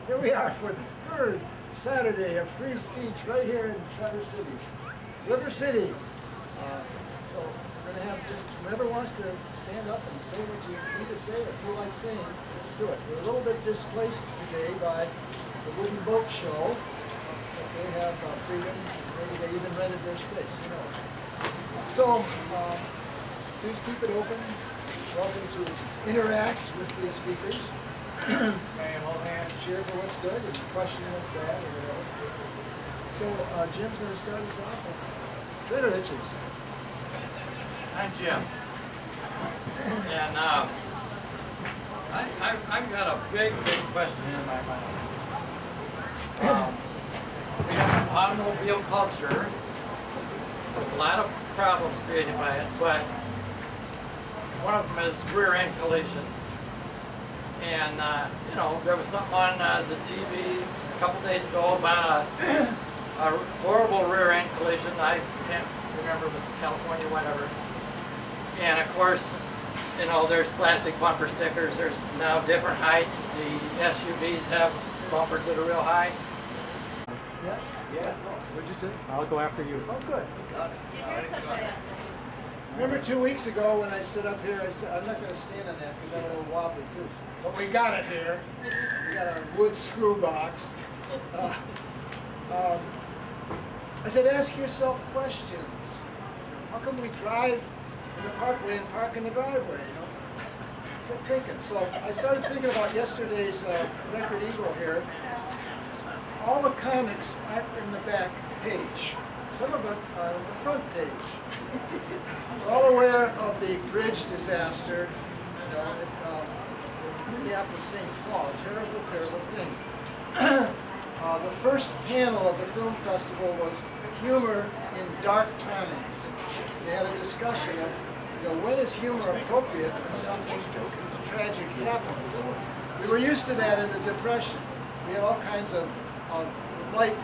Here we are for the third Saturday of free speech right here in Traverse City, River City. So we're going to have just whoever wants to stand up and say what you need to say or feel like saying, let's do it. We're a little bit displaced today by the Wooden Boat Show. But they have freedom. Maybe they even rented their space. Who knows? So please keep it open. Welcome to interact with the speakers. Cheer for what's good and question what's bad or whatever. So Jim's going to start us off with Trader Hitchens. I'm Jim. And I've got a big question in my mind. We have an automobile culture with a lot of problems created by it, but one of them is rear end collisions. And you know, there was something on the TV a couple days ago about a horrible rear end collision. I can't remember if it was California, whatever. And of course, you know, there's plastic bumper stickers. There's now different heights. The SUVs have bumpers that are real high. Yeah. What'd you say? I'll go after you. Oh, good. Got it. Remember 2 weeks ago when I stood up here, I said, I'm not going to stand on that because I'm a little wobbly too. But we got it here. We got our wood screw box. I said, ask yourself questions. How come we drive in the parkway and park in the driveway, you know? I kept thinking. So I started thinking about yesterday's Record Eagle here. All the comics aren't in the back page. Some of it are on the front page. We're all aware of the bridge disaster, you know, at Minneapolis, St. Paul. Terrible, terrible thing. The first panel of the film festival was humor in dark times. They had a discussion of, you know, when is humor appropriate when something tragic happens? We were used to that in the Depression. We had all kinds of light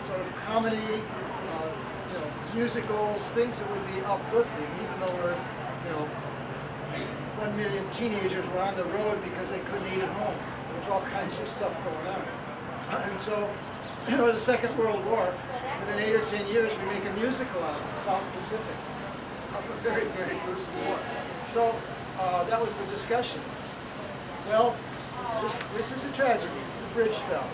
sort of comedy, you know, musicals, things that would be uplifting, even though we're, you know, 1 million teenagers were on the road because they couldn't eat at home. There was all kinds of stuff going on. And so, the Second World War, within 8 or 10 years, we make a musical out of it, South Pacific. A very, very gruesome war. So, that was the discussion. Well, this is a tragedy. The bridge fell.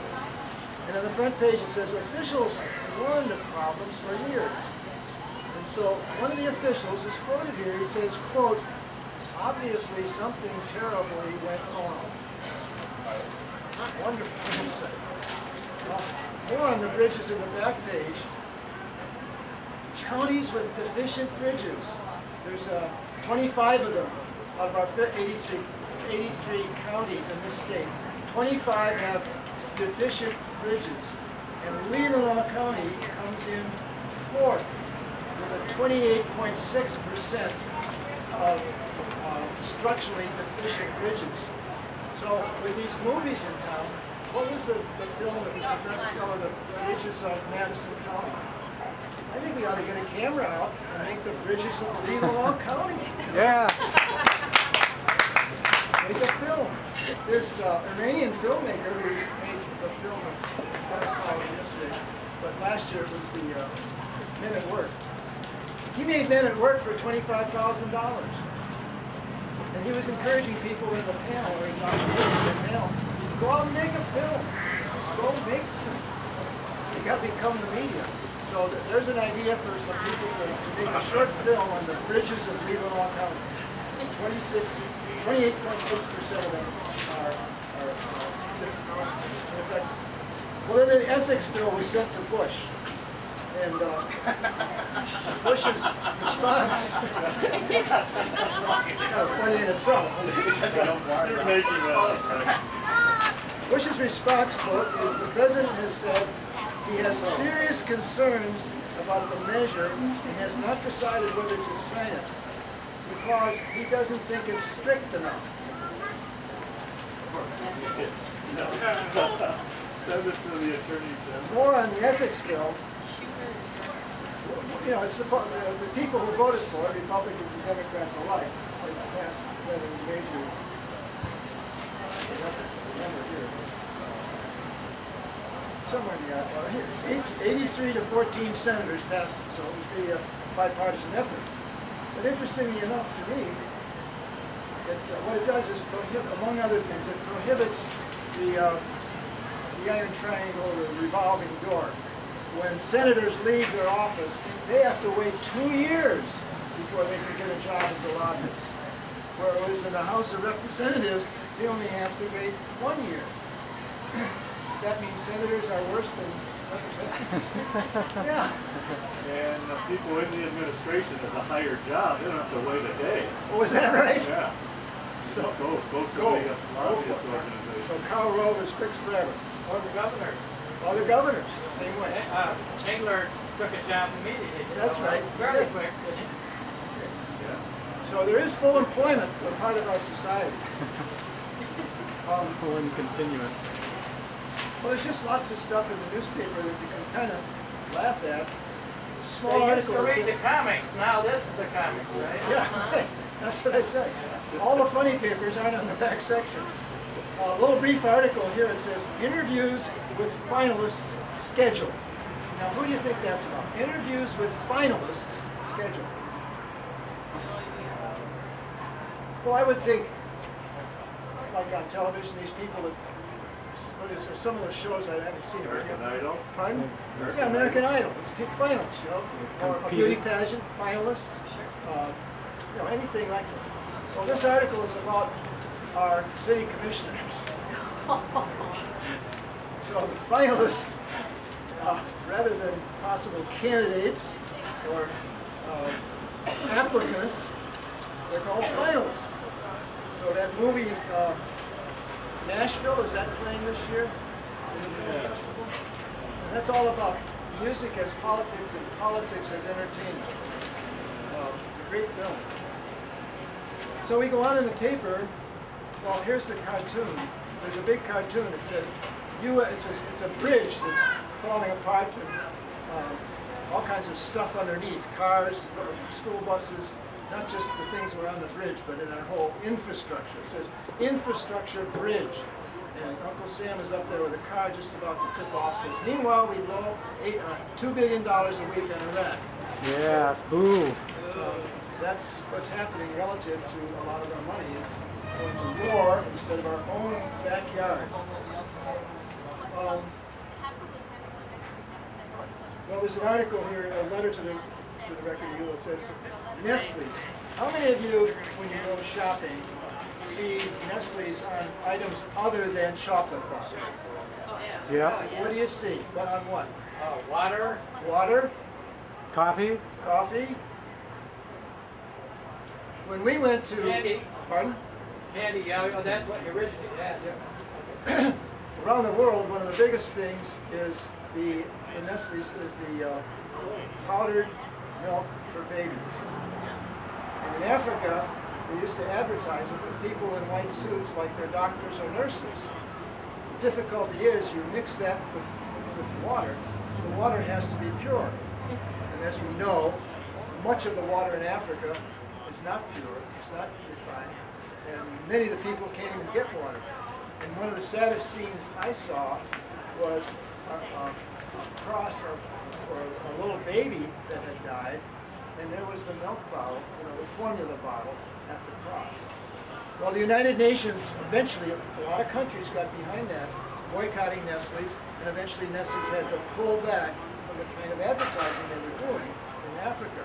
And on the front page it says, officials warned of problems for years. And so one of the officials is quoted here. He says, quote, obviously something terribly went wrong. Wonderful insight. More on the bridges in the back page. Counties with deficient bridges. There's 25 of them out of our 83 counties in this state. 25 have deficient bridges, and Leelanau County comes in fourth with a 28.6% of structurally deficient bridges. So with these movies in town, what was the film that was the bestseller, The Bridges of Madison County? I think we ought to get a camera out and make the bridges of Leelanau County. Yeah. Make a film. This Iranian filmmaker who made the film I saw yesterday, but last year it was the Men at Work. He made Men at Work for $25,000. And he was encouraging people in the panel, or not in the panel, go out and make a film. Just go make it. So you got to become the media. So there's an idea for some people to make a short film on the bridges of Leelanau County. 28.6% of them are in effect. Well, then the ethics bill was sent to Bush. And Bush's response, that's kind of funny in itself. Bush's response, quote, is the president has said he has serious concerns about the measure and has not decided whether to sign it because he doesn't think it's strict enough. Send it to the Attorney General. More on the ethics bill. You know, it's the people who voted for it, Republicans and Democrats alike, passed rather major. Remember here. somewhere in the here, 83 to 14 senators passed it, so it was really a bipartisan effort. But interestingly enough to me, it's, what it does is prohibit, among other things, it prohibits the iron triangle, the revolving door. When senators leave their office, they have to wait 2 years before they can get a job as a lobbyist. Whereas in the House of Representatives, they only have to wait 1 year. Does that mean senators are worse than representatives? Yeah. And the people in the administration is a higher job. They don't have to wait a day. Oh, is that right? Yeah. So, Go to go. the lobbyist So organization. Karl Rove is fixed forever. Or the governor. Other governors, same way. Taylor took a job immediately. That's right. Very Yeah. quick, didn't he? Yeah. So there is full employment for part of our society. Full and continuous. Well, there's just lots of stuff in the newspaper that you can kind of laugh at. Small They used to articles. read the comics, now this is the comics, right? Yeah, right. That's what I said. All the funny papers aren't on the back section. A little brief article here, it says, interviews with finalists scheduled. Now, who do you think that's about? Interviews with finalists scheduled. Well, I would think, like on television, these people that, what is there, some of those shows I haven't seen. American Idol. Pardon? Yeah, American Idol. It's finalists, you know, or a beauty pageant, finalists. You know, anything like that. Well, this article is about our city commissioners. So the finalists, rather than possible candidates or applicants, they're called finalists. So that movie, Nashville, is that playing this year in the film festival? And that's all about music as politics and politics as entertainment. It's a great film. So we go on in the paper. Well, here's the cartoon. There's a big cartoon. It says, it's a bridge that's falling apart and all kinds of stuff underneath. Cars, school buses, not just the things that are on the bridge, but in our whole infrastructure. It says, infrastructure bridge. And Uncle Sam is up there with a car just about to tip off. Says, meanwhile, we blow $2 billion a week on Iraq. Yes, boo. That's what's happening relative to a lot of our money is going to war instead of our own backyard. Well, there's an article here, a letter to the record of you that says, Nestle's. How many of you, when you go shopping, see Nestle's on items other than chocolate bars? Yeah. What do you see? What on what? Water. Water? Coffee? Coffee? When we went to... Candy. Pardon? Candy, yeah, oh, that's what you originally had. Around the world, one of the biggest things is the Nestle's is the powdered milk for babies. And in Africa, they used to advertise it with people in white suits like they're doctors or nurses. The difficulty is you mix that with water. The water has to be pure. And as we know, much of the water in Africa is not pure, it's not refined, and many of the people can't even get water. And one of the saddest scenes I saw was a cross for a little baby that had died, and there was the milk bottle, the formula bottle at the cross. Well, the United Nations, eventually, a lot of countries got behind that, boycotting Nestle's, and eventually Nestle's had to pull back from the kind of advertising they were doing in Africa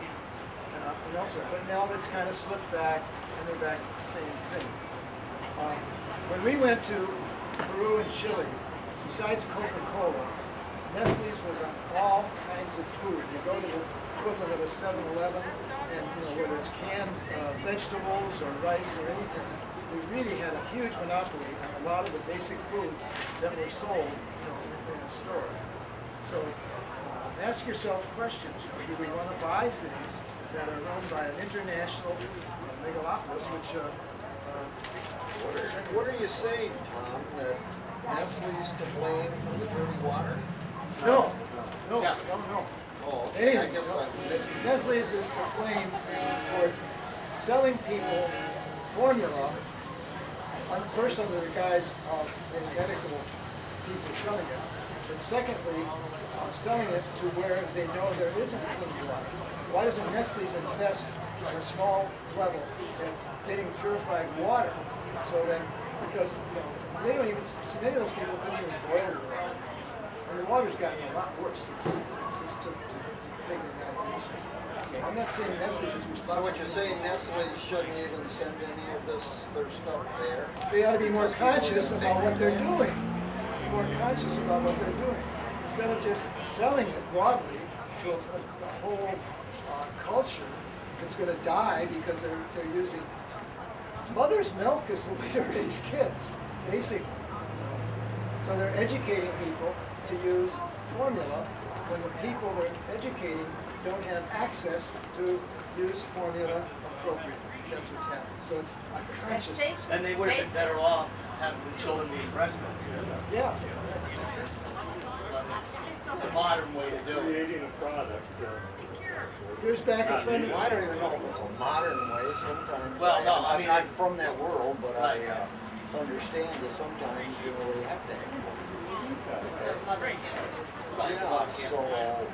and elsewhere. But now it's kind of slipped back, and they're back to the same thing. When we went to Peru and Chile, besides Coca-Cola, Nestle's was on all kinds of food. You go to the equivalent of a 7-Eleven, and whether it's canned vegetables or rice or anything, we really had a huge monopoly on a lot of the basic foods that were sold in a store. So ask yourself questions. Do we want to buy things that are run by an international megalopolis, which What are you saying, Tom, that Nestle's to blame for the dirty water? No. Oh, Anything. I guess I'm missing. Nestle's is to blame for selling people formula, first under the guise of the medical people selling it, And secondly, selling it to where they know there isn't clean water. Why doesn't Nestle's invest on a small level in getting purified water so that, because they don't even, so many of those people couldn't even boil the water. And the water's gotten a lot worse since this took taking the navigations. So I'm not saying Nestle's is So responsible. what you're saying, Nestle shouldn't even send any of their stuff there? They ought to be more conscious about what they're doing. Be more conscious about what they're doing. Instead of just selling it broadly to a whole culture that's going to die because they're using mother's milk is the way to raise kids, basically. So they're educating people to use formula when the people they're educating don't have access to use formula appropriately. That's what's happening. So it's a conscious. And they would have been better off having the children being breastfed. Yeah. It's the modern way to do it. Creating a product. Here's back a friend. Well, I don't even know if it's a modern way. Sometimes. Well, no, I I'm mean, not it's- from that world, but I understand that sometimes you really have to have Right, Yeah, so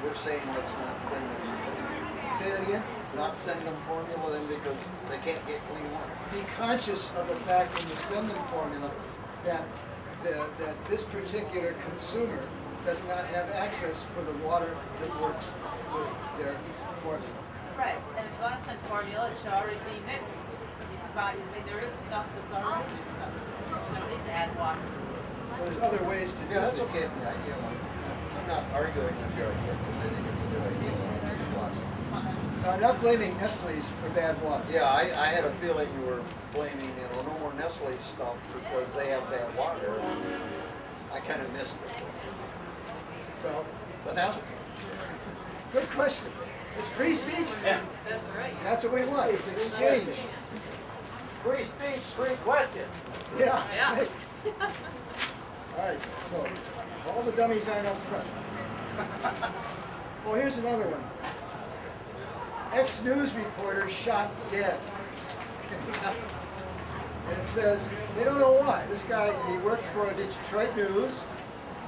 we're saying let's not send them, Say that again. not send them formula then because they can't get clean water. Be conscious of the fact when you send them formula that that this particular consumer does not have access for the water that works with their formula. Right, and if you want to send formula, it should already be mixed. I mean, there is stuff that's already mixed up. There's no need to add water. So there's other ways to do Yeah, that's it. okay. The idea. I'm not arguing with your idea. I think it's a good idea. I just thought- Just want to understand. Now, I'm not blaming Nestle's for bad water. Yeah, I had a feeling you were blaming, no more Nestle stuff because they have bad water. I kind of missed it, Well, but that's okay. good questions. It's free speech. Yeah. That's right. That's what we want. It's exchange. Free speech, free questions. Yeah. Yeah. Right. All right. So all the dummies aren't up front. Well, here's another one. Ex-news reporter shot dead. And it says, they don't know why. This guy, he worked for the Detroit News,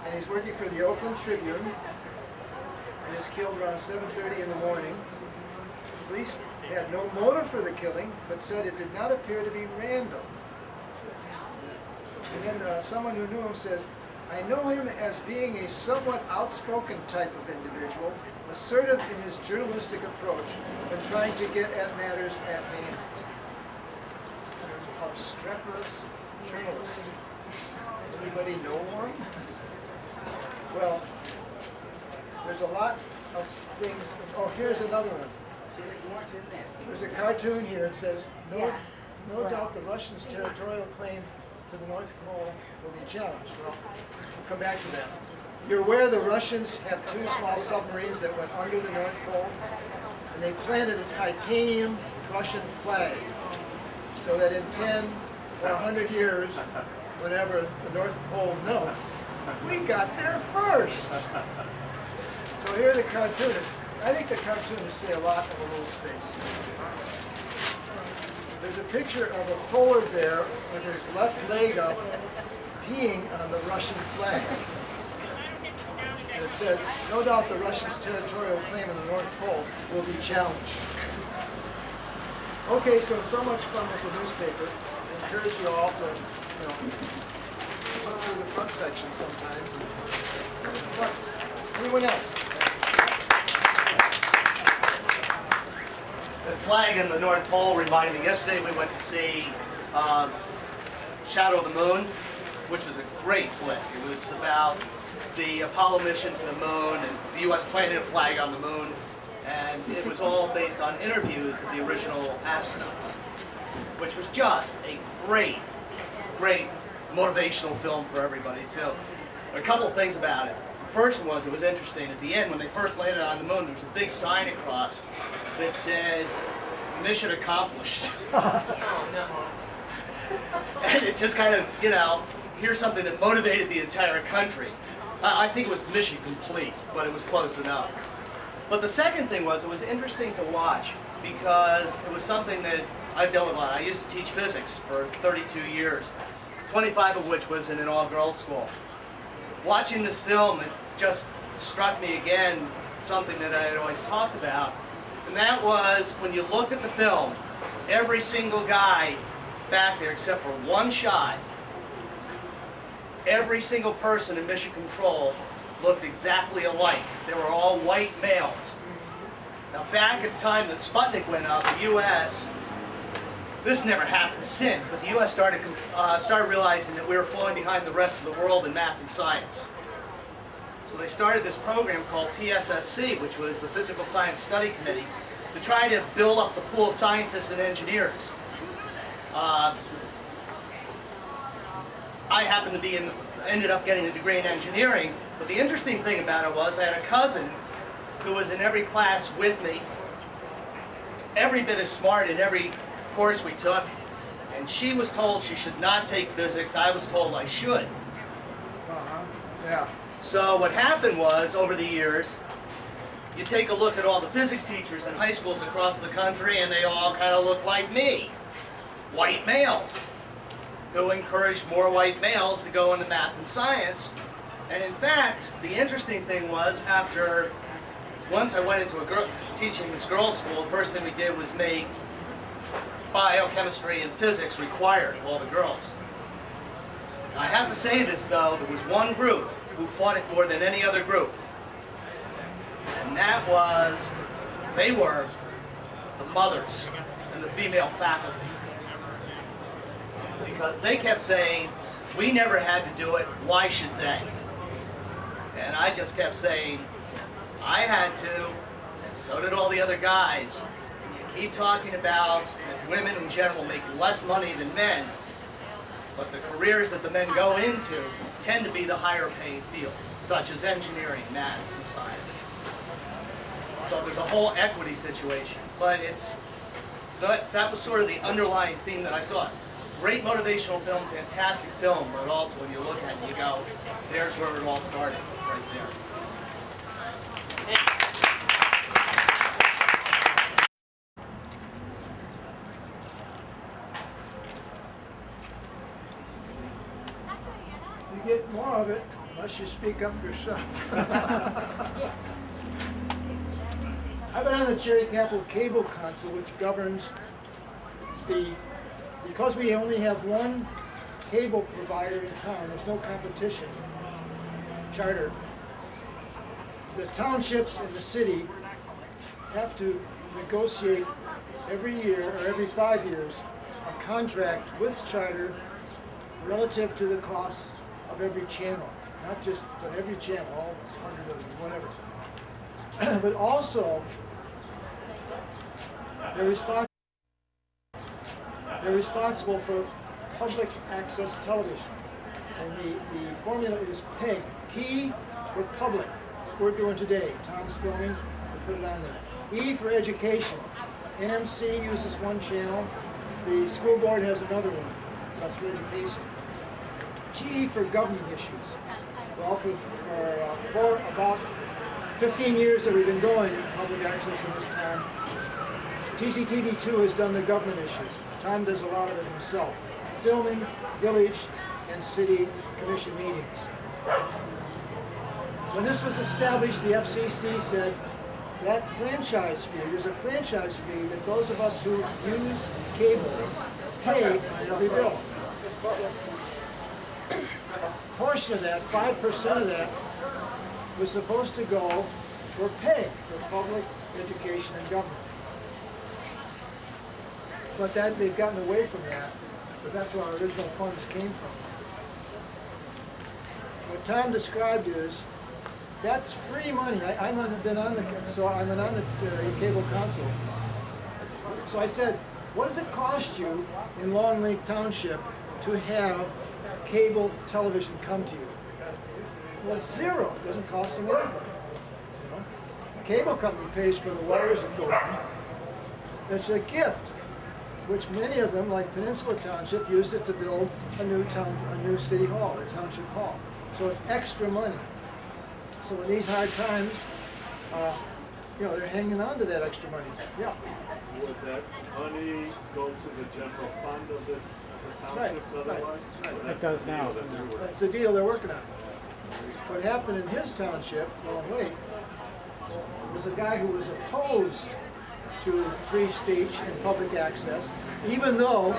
and he's working for the Oakland Tribune, and is killed around 7:30 in the morning. Police had no motive for the killing, but said it did not appear to be random. And then someone who knew him says, I know him as being a somewhat outspoken type of individual, assertive in his journalistic approach when trying to get at matters at hand. Obstreperous journalist. Anybody know one? Well, there's a lot of things. Oh, here's another one. There's a cartoon here. It says, no doubt the Russians' territorial claim to the North Pole will be challenged. Well, we'll come back to that. You're aware the Russians have two small submarines that went under the North Pole, and they planted a titanium Russian flag so that in 10 or 100 years, whenever the North Pole melts, we got there first. So here are the cartoonists. I think the cartoonists say a lot in a little space. There's a picture of a polar bear with his left leg up peeing on the Russian flag. And it says, no doubt the Russians' territorial claim in the North Pole will be challenged. Okay, so much fun with the newspaper. I encourage you all to, look through the front section sometimes. Anyone else? The flag in the North Pole reminded me, yesterday we went to see Shadow of the Moon, which was a great flick. It was about the Apollo mission to the moon and the U.S. planted a flag on the moon, and it was all based on interviews of the original astronauts, which was just a great motivational film for everybody too. A couple of things about it. First was, it was interesting, at the end when they first landed on the moon, there was a big sign across that said, mission accomplished. And it just kind of, here's something that motivated the entire country. I think it was mission complete, but it was close enough. But the second thing was, it was interesting to watch because it was something that I've dealt with a lot. I used to teach physics for 32 years, 25 of which was in an all-girls school. watching this film, it just struck me again something that I had always talked about, and that was when you looked at the film, every single guy back there except for one shot, every single person in Mission Control looked exactly alike. They were all white males. Now back at the time that Sputnik went up, the U.S., this never happened since, but the U.S. started realizing that we were falling behind the rest of the world in math and science. So they started this program called PSSC, which was the Physical Science Study Committee, to try to build up the pool of scientists and engineers. I happened to be ended up getting a degree in engineering, but the interesting thing about it was I had a cousin who was in every class with me, every bit as smart in every course we took, and she was told she should not take physics. I was told I should. Yeah. So what happened was, over the years, you take a look at all the physics teachers in high schools across the country, and they all kind of look like me. White males who encouraged more white males to go into math and science. And in fact, the interesting thing was, once I went into teaching this girls' school, the first thing we did was make biochemistry and physics required of all the girls. Now, I have to say this though, there was one group who fought it more than any other group. And that was, they were the mothers and the female faculty. Because they kept saying, we never had to do it, why should they? And I just kept saying, I had to, and so did all the other guys. And you keep talking about that women in general make less money than men, but the careers that the men go into tend to be the higher paying fields, such as engineering, math, and science. So there's a whole equity situation, but that was sort of the underlying theme that I saw. Great motivational film, fantastic film, but also when you look at it, you go, there's where it all started, right there. You get more of it unless you speak up yourself. I've been on the Cherry Capital Cable Council, which governs because we only have one cable provider in town, there's no competition, Charter. The townships and the city have to negotiate every year or every 5 years a contract with Charter relative to the cost of every channel. Not just, but every channel, all 100 of them, whatever. But also, they're responsible for public access television. And the formula is PEG, P for public. We're doing today. Tom's filming, we put it on there. E for education. NMC uses one channel. The school board has another one. That's for education. G for government issues. Well, for about 15 years that we've been going in public access in this town, TCTV2 has done the government issues. Tom does a lot of it himself. Filming, village, and city commission meetings. When this was established, the FCC said that franchise fee, there's a franchise fee that those of us who use cable pay on every bill. A portion of that, 5% of that, was supposed to go for pay, for public education and government. But they've gotten away from that, but that's where our original funds came from. What Tom described is, that's free money. I'm on the cable council. So I said, what does it cost you in Long Lake Township to have cable television come to you? Well, zero. It doesn't cost them anything. You know? The cable company pays for the wires that go in. It's a gift, which many of them, like Peninsula Township, used it to build a new city hall, or township hall. So it's extra money. So in these hard times, they're hanging on to that extra money. Yeah. Would that money go to the general fund of the townships otherwise? Right. Well, It does now. That's the deal they're working on. what happened in his township, Long Lake, was a guy who was opposed to free speech and public access, even though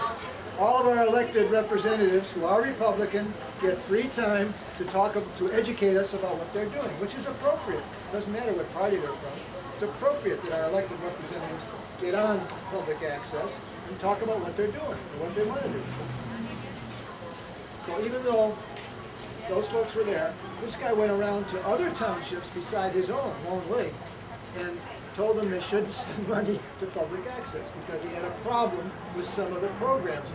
all of our elected representatives who are Republican get free time to to educate us about what they're doing, which is appropriate. It doesn't matter what party they're from. It's appropriate that our elected representatives get on public access and talk about what they're doing and what they want to do. So even though those folks were there, this guy went around to other townships beside his own, Long Lake, and told them they shouldn't send money to public access because he had a problem with some of the programs.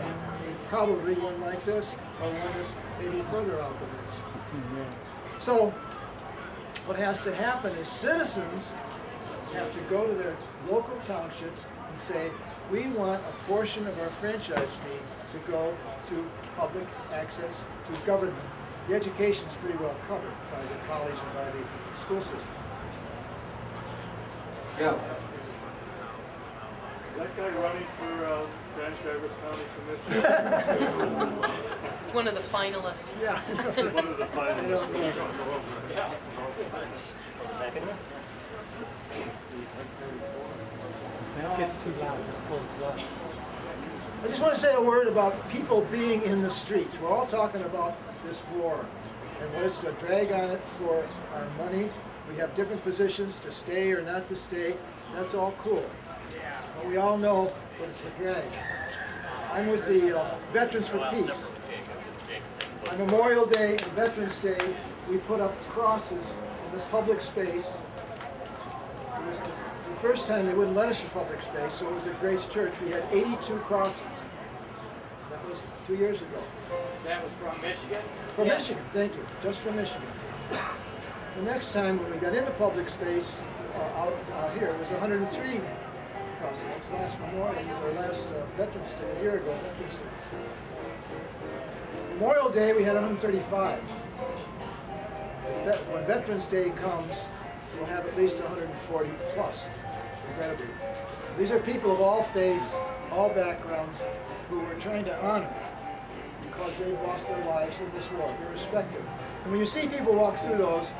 Probably one like this, or one that's maybe further out than this. So what has to happen is citizens have to go to their local townships and say, we want a portion of our franchise fee to go to public access to government. The education is pretty well covered by the college and by the school system. Yeah. Is that guy running for Grand Traverse County Commissioner? He's one of the finalists. Yeah. One of the finalists. That gets too loud, just pull it up. I just want to say a word about people being in the streets. We're all talking about this war and what it's to drag on it for our money. We have different positions to stay or not to stay. That's all cool. But we all know that it's a drag. I'm with the Veterans for Peace. On Memorial Day and Veterans Day, we put up crosses in the public space. It was the first time they wouldn't let us in public space, so it was at Grace Church. We had 82 crosses. That was 2 years ago. That was from Michigan? From Michigan, thank you, just from Michigan. The next time when we got into public space out here, it was 103 crosses. It was last Memorial, or last Veterans Day, a year ago, Veterans Day. Memorial Day, we had 135. When Veterans Day comes, we'll have at least 140 plus, regrettably. These are people of all faiths, all backgrounds, who we're trying to honor because they've lost their lives in this war, irrespective. And when you see people walk through those,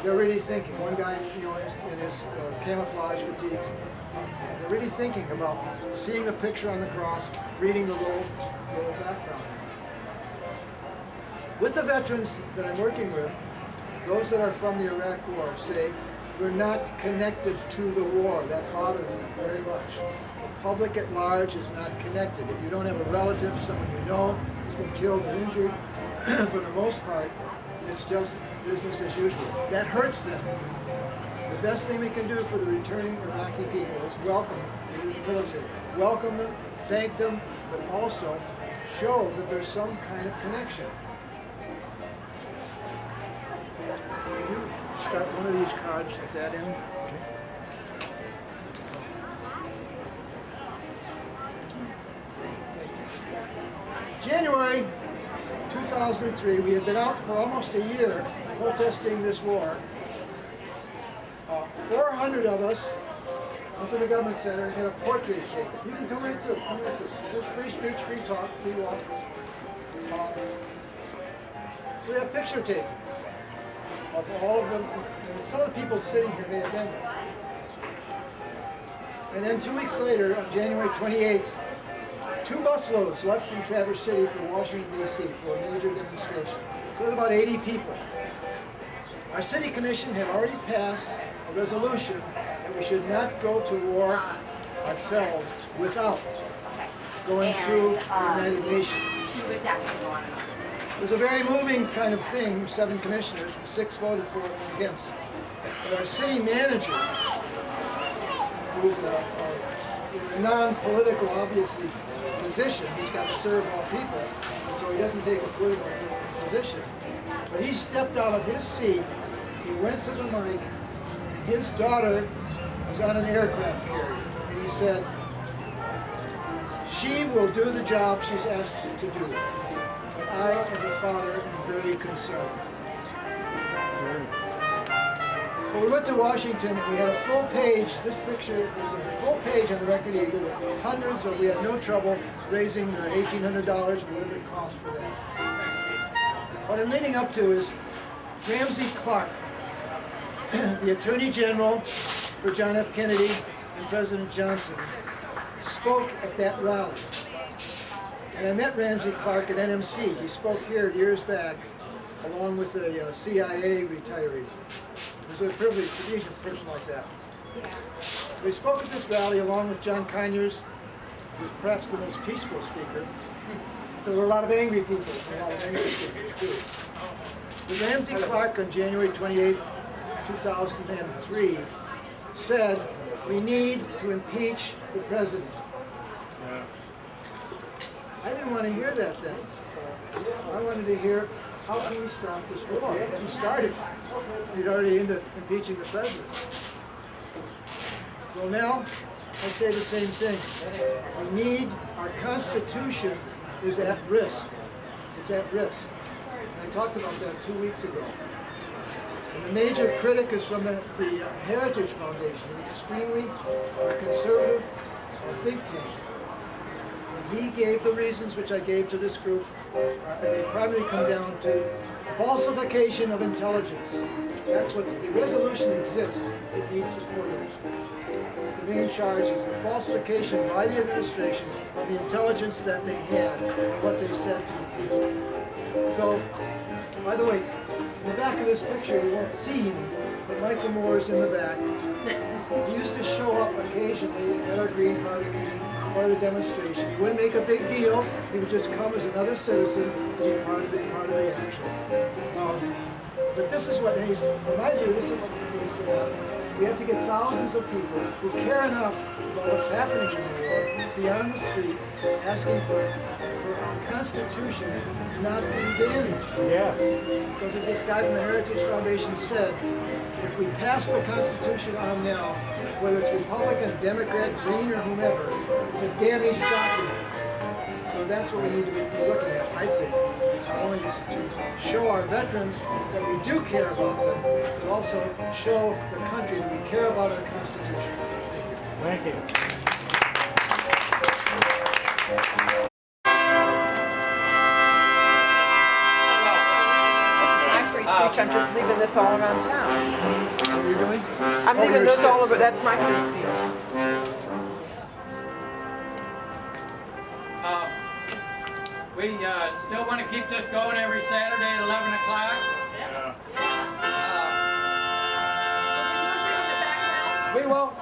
they're really thinking. One guy, in his camouflage fatigues, they're really thinking about seeing the picture on the cross, reading the little background. With the veterans that I'm working with, those that are from the Iraq War say, we're not connected to the war. That bothers them very much. The public at large is not connected. If you don't have a relative, someone you know, who's been killed or injured, for the most part, it's just business as usual. That hurts them. The best thing we can do for the returning Iraqi people is welcome them into the military. Welcome them, thank them, but also show that there's some kind of connection. Can you start one of these cards at that end? January 2003, we had been out for almost a year protesting this war. 400 of us went to the government center and had a portrait taken. You can do it too. Just free speech, free talk, free walk. We had a picture taken of all of them. And some of the people sitting here may have been there. And then 2 weeks later, on January 28th, 2 busloads left from Traverse City for Washington, D.C. for a major demonstration. So it was about 80 people. Our city commission had already passed a resolution that we should not go to war ourselves without going through the United Nations. She would definitely go on and on. It was a very moving kind of thing. 7 commissioners, 6 voted for it and against. But our city manager, who is a non-political, obviously, position, he's got to serve all people, and so he doesn't take a political position. But he stepped out of his seat, he went to the mic, his daughter was on an aircraft carrier, and he said, she will do the job she's asked to do. But I, as a father, am very concerned. Well, we went to Washington and we had a full page. This picture is a full page on the Record Eagle with hundreds of, we had no trouble raising $1,800 or whatever it cost for that. What I'm leading up to is Ramsey Clark, the Attorney General for John F. Kennedy and President Johnson, spoke at that rally. And I met Ramsey Clark at NMC. He spoke here years back, along with a CIA retiree. It was a privilege to meet a person like that. We spoke at this rally along with John Conyers, who was perhaps the most peaceful speaker. There were a lot of angry people, and a lot of angry speakers too. But Ramsey Clark on January 28th, 2003 said, we need to impeach the president. Yeah. I didn't want to hear that then. I wanted to hear, how can we stop this war? It hadn't started. We'd already ended up impeaching the president. Well, now, I say the same thing. We need, our Constitution is at risk. It's at risk. I talked about that 2 weeks ago. And the major critic is from the Heritage Foundation, an extremely conservative think tank. And he gave the reasons which I gave to this group, and they primarily come down to falsification of intelligence. That's what's, the resolution exists, it needs supporters. The main charge is the falsification by the administration of the intelligence that they had and what they said to the people. So, by the way, in the back of this picture, you won't see him, but Michael Moore is in the back. He used to show up occasionally at our Green Party meeting or at a demonstration. He wouldn't make a big deal. He would just come as another citizen to be part of the action. But this is what needs, from my view, this is what needs to happen. We have to get thousands of people who care enough about what's happening in the war beyond the street, asking for our Constitution not to be damaged. Yes. Because as this guy from the Heritage Foundation said, if we pass the Constitution on now, whether it's Republican, Democrat, Green, or whomever, it's a damaged document. So that's what we need to be looking at, I think. Not only to show our veterans that we do care about them, but also show the country that we care about our Constitution. Thank you. Speech. I'm just leaving this all around town. What are you doing? I'm leaving this all over. That's my free speech. We still want to keep this going every Saturday at 11 o'clock. Yeah. We won't